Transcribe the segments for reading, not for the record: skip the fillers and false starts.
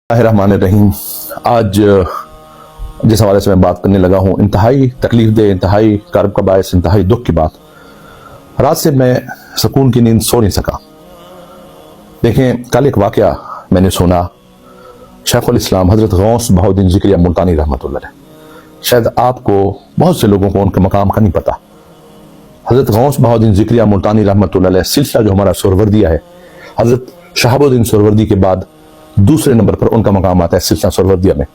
الرحیم۔ آج جس حوالے سے میں بات کرنے لگا ہوں انتہائی تکلیف دہ، انتہائی کرب کا باعث، انتہائی دکھ کی بات۔ رات سے میں سکون کی نیند سو نہیں سکا۔ دیکھیں، کل ایک واقعہ میں نے سنا، شیخ الاسلام حضرت غوث بہاؤالدین ذکریہ ملتانی رحمۃ اللہ علیہ۔ شاید آپ کو، بہت سے لوگوں کو ان کے مقام کا نہیں پتا۔ حضرت غوث بہاؤالدین ذکریہ ملتانی رحمۃ اللہ علیہ سلسلہ جو ہمارا سہروردیہ ہے، حضرت شہاب الدین سہروردی کے بعد دوسرے نمبر پر ان کا مقام آتا ہے سلسلہ سہروردیہ میں۔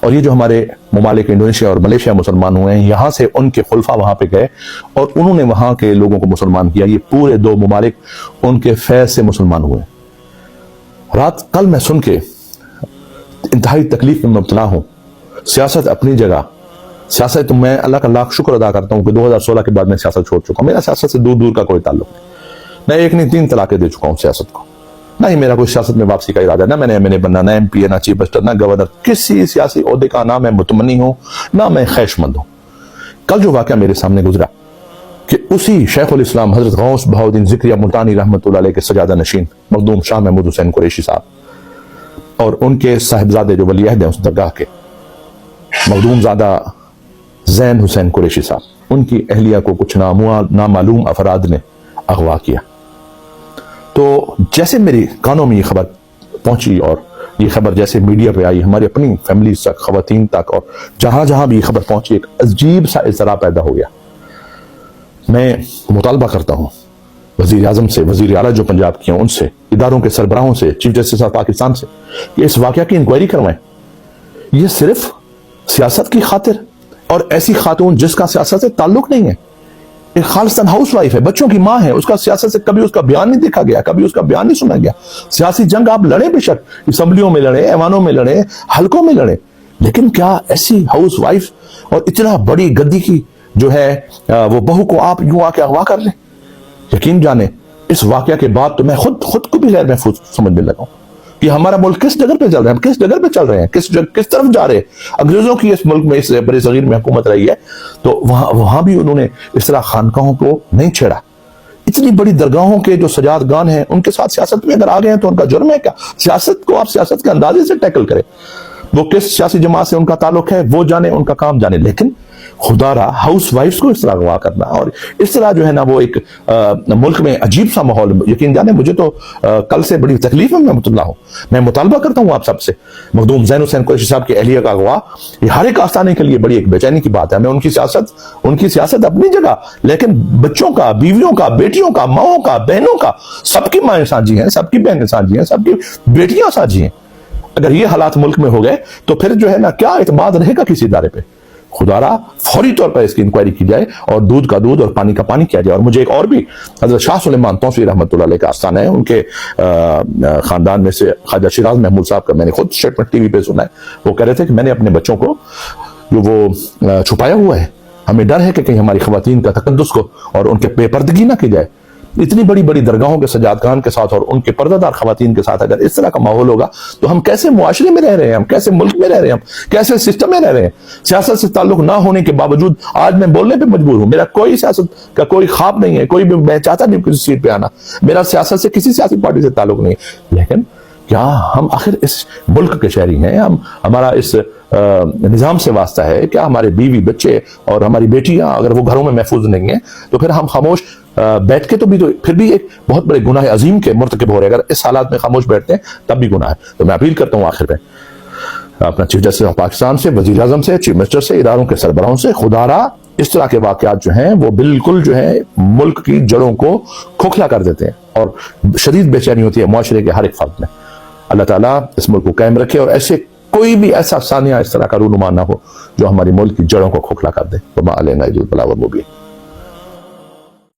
اور یہ جو ہمارے ممالک انڈونیشیا اور ملیشیا مسلمان ہوئے ہیں، یہاں سے ان کے خلفاء وہاں پہ گئے اور انہوں نے وہاں کے لوگوں کو مسلمان کیا۔ یہ پورے دو ممالک ان کے فیض سے مسلمان ہوئے۔ رات کل میں سن کے انتہائی تکلیف میں مبتلا ہوں۔ سیاست اپنی جگہ، سیاست تو میں اللہ کا لاکھ شکر ادا کرتا ہوں کہ 2016 کے بعد میں سیاست چھوڑ چکا ہوں۔ میرا سیاست سے دور دور کا کوئی تعلق نہیں۔ میں ایک نہیں 3 طلاقیں دے چکا ہوں سیاست کو۔ نہ ہی میرا کوئی سیاست میں واپسی کا ارادہ، نہ میں نے ایم این اے بننا، نہ ایم پی اے، نہ چیف مسٹر، نہ گورنر، کسی سیاسی عہدے کا نہ میں متمنی ہوں، نہ میں خواہش مند ہوں۔ کل جو واقعہ میرے سامنے گزرا کہ اسی شیخ الاسلام حضرت غوث بہاؤالدین ذکریہ ملتانی رحمۃ اللہ علیہ کے سجادہ نشین مخدوم شاہ محمود حسین قریشی صاحب اور ان کے صاحبزادے جو ولی عہد ہیں اس درگاہ کے، مخدوم زادہ زین حسین قریشی صاحب، ان کی اہلیہ کو کچھ نامعلوم افراد نے اغوا کیا۔ تو جیسے میری کانوں میں یہ خبر پہنچی اور یہ خبر جیسے میڈیا پہ آئی، ہماری اپنی فیملی تک، خواتین تک، اور جہاں جہاں بھی یہ خبر پہنچی، ایک عجیب سا اضطراب پیدا ہو گیا۔ میں مطالبہ کرتا ہوں وزیر اعظم سے، وزیر اعلیٰ جو پنجاب کے ہیں ان سے، اداروں کے سربراہوں سے، چیف جسٹس آف پاکستان سے کہ اس واقعہ کی انکوائری کروائیں۔ یہ صرف سیاست کی خاطر، اور ایسی خاتون جس کا سیاست سے تعلق نہیں ہے، ایک خالصتاً ہاؤس وائف ہے، بچوں کی ماں ہے، اس کا سیاست سے کبھی اس کا بیان نہیں دیکھا گیا، کبھی اس کا بیان نہیں سنا گیا۔ سیاسی جنگ آپ لڑیں بے شک، اسمبلیوں میں لڑیں، ایوانوں میں لڑیں، حلقوں میں لڑیں، لیکن کیا ایسی ہاؤس وائف اور اتنا بڑی گدی کی جو ہے وہ بہو کو آپ یوں آ کے اغوا کر لیں؟ یقین جانیں اس واقعہ کے بعد تو میں خود کو بھی غیر محفوظ سمجھنے لگا ہوں کہ ہمارا ملک کس جگہ پہ چل رہا ہے، ہم کس جگہ پہ چل رہے ہیں، کس طرف جا رہے ہیں۔ انگریزوں کی اس ملک میں، اس بر صغیر میں حکومت رہی ہے تو وہاں بھی انہوں نے اس طرح خانقاہوں کو نہیں چھیڑا۔ اتنی بڑی درگاہوں کے جو سجادگان ہیں ان کے ساتھ سیاست میں اگر آ گئے ہیں تو ان کا جرم ہے کیا؟ سیاست کو آپ سیاست کے اندازے سے ٹیکل کریں، وہ کس سیاسی جماعت سے ان کا تعلق ہے وہ جانے، ان کا کام جانے، لیکن خدا را ہاؤس وائفز کو اس طرح اغوا کرنا اور اس طرح جو ہے نا وہ ایک ملک میں عجیب سا ماحول۔ یقین جانے مجھے تو کل سے بڑی تکلیف میں مبتلا ہوں۔ میں مطالبہ کرتا ہوں آپ سب سے، مخدوم زین حسین قریشی صاحب کی اہلیہ کا اغوا یہ ہر ایک آستانے کے لیے بڑی ایک بے چینی کی بات ہے۔ میں ان کی سیاست اپنی جگہ، لیکن بچوں کا، بیویوں کا، بیٹیوں کا، ماؤں کا، بہنوں کا، سب کی مائیں سانجھی ہیں، سب کی بہنیں سانجھی ہیں، سب کی بیٹیاں سانجھی ہیں۔ اگر یہ حالات ملک میں ہو گئے تو پھر جو ہے نا کیا اعتماد رہے گا کسی ادارے پہ؟ خدا را فوری طور پر اس کی انکوائری کی جائے اور دودھ کا دودھ اور پانی کا پانی کیا جائے۔ اور مجھے ایک اور بھی حضرت شاہ سلیمان توسیع رحمۃ اللہ علیہ کا آستانہ ہے، ان کے خاندان میں سے خواجہ شیراز محمود صاحب کا میں نے خود اسٹیٹمنٹ ٹی وی پہ سنا ہے۔ وہ کہہ رہے تھے کہ میں نے اپنے بچوں کو جو وہ چھپایا ہوا ہے، ہمیں ڈر ہے کہ کہیں ہماری خواتین کا تقدس کو اور ان کے بے پردگی نہ کی جائے۔ اتنی بڑی بڑی درگاہوں کے سجادگان کے ساتھ اور ان کے پردہ دار خواتین کے ساتھ اگر اس طرح کا ماحول ہوگا تو ہم کیسے معاشرے میں رہ رہے ہیں، ہم کیسے ملک میں رہ رہے ہیں، ہم کیسے سسٹم میں رہ رہے ہیں؟ سیاست سے تعلق نہ ہونے کے باوجود آج میں بولنے پہ مجبور ہوں۔ میرا کوئی سیاست کا کوئی خواب نہیں ہے، کوئی بھی میں چاہتا نہیں کسی سیٹ پہ آنا، میرا سیاست سے کسی سیاسی پارٹی سے تعلق نہیں ہے، لیکن کیا ہم آخر اس ملک کے شہری ہیں؟ ہمارا اس نظام سے واسطہ ہے کیا؟ ہمارے بیوی بچے اور ہماری بیٹیاں اگر وہ گھروں میں محفوظ نہیں ہیں تو پھر ہم خاموش بیٹھ کے تو پھر بھی ایک بہت بڑے گناہ عظیم کے مرتکب ہو رہے ہیں۔ اگر اس حالات میں خاموش بیٹھتے ہیں تب بھی گناہ ہے۔ تو میں اپیل کرتا ہوں آخر میں اپنا چیف جسٹس آف پاکستان سے، وزیر اعظم سے، چیف منسٹر سے، اداروں کے سربراہوں سے، خدا را اس طرح کے واقعات جو ہیں وہ بالکل جو ہے ملک کی جڑوں کو کھوکھلا کر دیتے ہیں اور شدید بے چینی ہوتی ہے معاشرے کے ہر ایک فرد میں۔ اللہ تعالیٰ اس ملک کو قائم رکھے اور ایسے کوئی بھی ایسا ثانیہ اس طرح کا رونما نہ ہو جو ہماری ملک کی جڑوں کو کھوکھلا کر دے۔ وما علینا الا البلاغ المبین۔